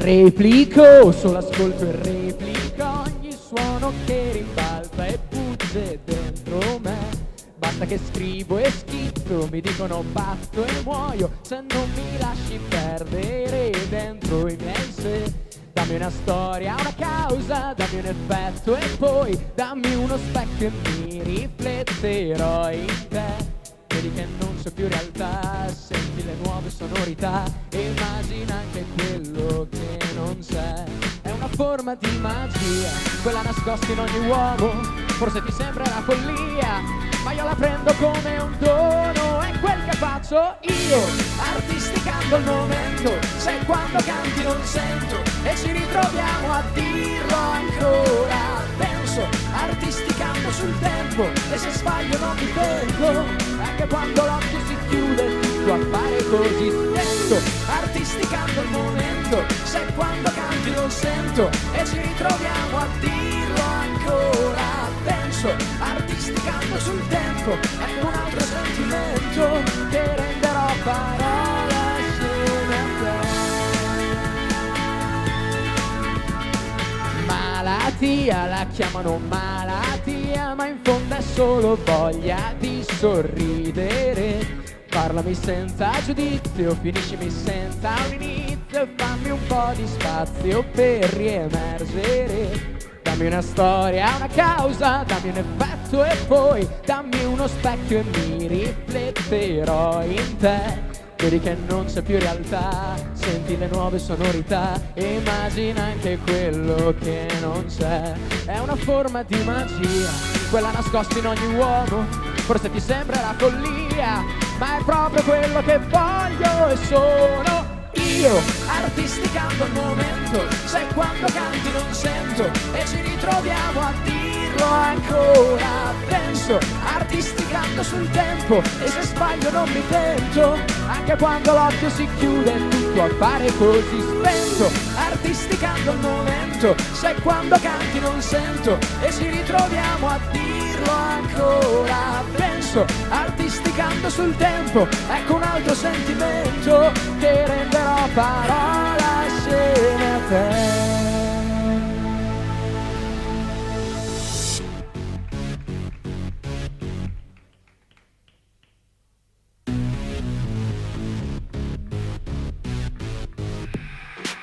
Replico, solo ascolto e replico ogni suono che rimbalza e fugge dentro me. Basta che scrivo e schizzo, mi dicono fatto e muoio se non mi lasci perdere dentro i miei sé. Dammi una storia, una causa, dammi un effetto e poi dammi uno specchio e mi rifletterò in te. Vedi che non c'è più realtà, senti le nuove sonorità e immagina anche quello che non c'è. È una forma di magia, quella nascosta in ogni uomo, forse ti sembra una follia, ma io la prendo come un dono. È quel che faccio io, artisticando il momento. Se quando canti non sento e ci ritroviamo a dirlo ancora. Penso, artisticando sul tempo, e se sbaglio non mi pento. Anche quando l'occhio si chiude, tutto appare così spento. Artisticando il momento, se quando canti non sento e ci ritroviamo a dirlo ancora. Penso, artisticando sul tempo, ecco un altro sentimento che renderò parole assieme a te. Malattia, la chiamano malattia, ma in fondo è solo voglia di sorridere. Parlami senza giudizio, finiscimi senza un inizio, fammi un po' di spazio per riemergere. Dammi una storia, una causa, dammi un effetto e poi dammi uno specchio e mi rifletterò in te. Vedi che non c'è più realtà, senti le nuove sonorità e immagina anche quello che non c'è. È una forma di magia, quella nascosta in ogni uomo, forse ti sembra la follia, ma è proprio quello che voglio e sono io, artisticando il momento. Se quando canti non sento e ci ritroviamo a dirlo ancora. Penso, artisticando sul tempo, e se sbaglio non mi pento. Anche quando l'occhio si chiude tutto appare così spento. Artisticando il momento, se quando canti non sento e ci ritroviamo a dirlo ancora. Penso, artisticando sul tempo, ecco un altro sentimento che renderò parola assieme a te.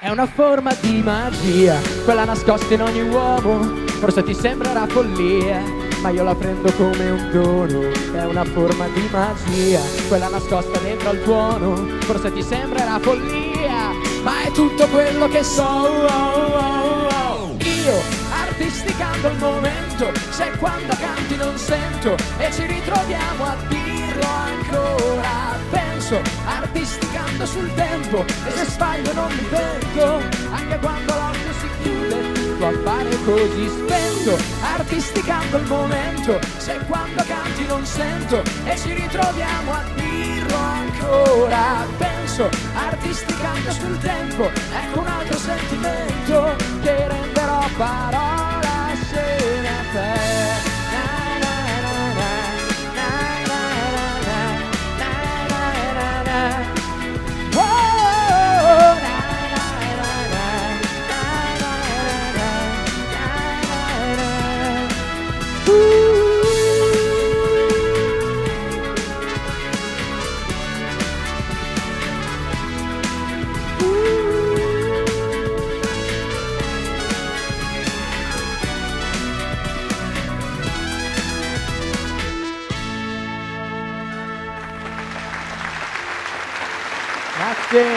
È una forma di magia, quella nascosta in ogni uomo, forse ti sembrerà follia, ma io la prendo come un dono. È una forma di magia, quella nascosta dentro al tuono, forse ti sembrerà follia, ma è tutto quello che so. Io, artisticando il momento, se quando canti non sento e ci ritroviamo a dirlo ancora. Penso, artisticando sul tempo, e se sbaglio non mi pento. Anche quando l'occhio si chiude tutto appare così spento. Artisticando il momento, se quando canti non sento e ci ritroviamo a dirlo ancora. Penso, artisticando sul tempo, ecco un altro sentimento che renderò parola assieme a te. Grazie.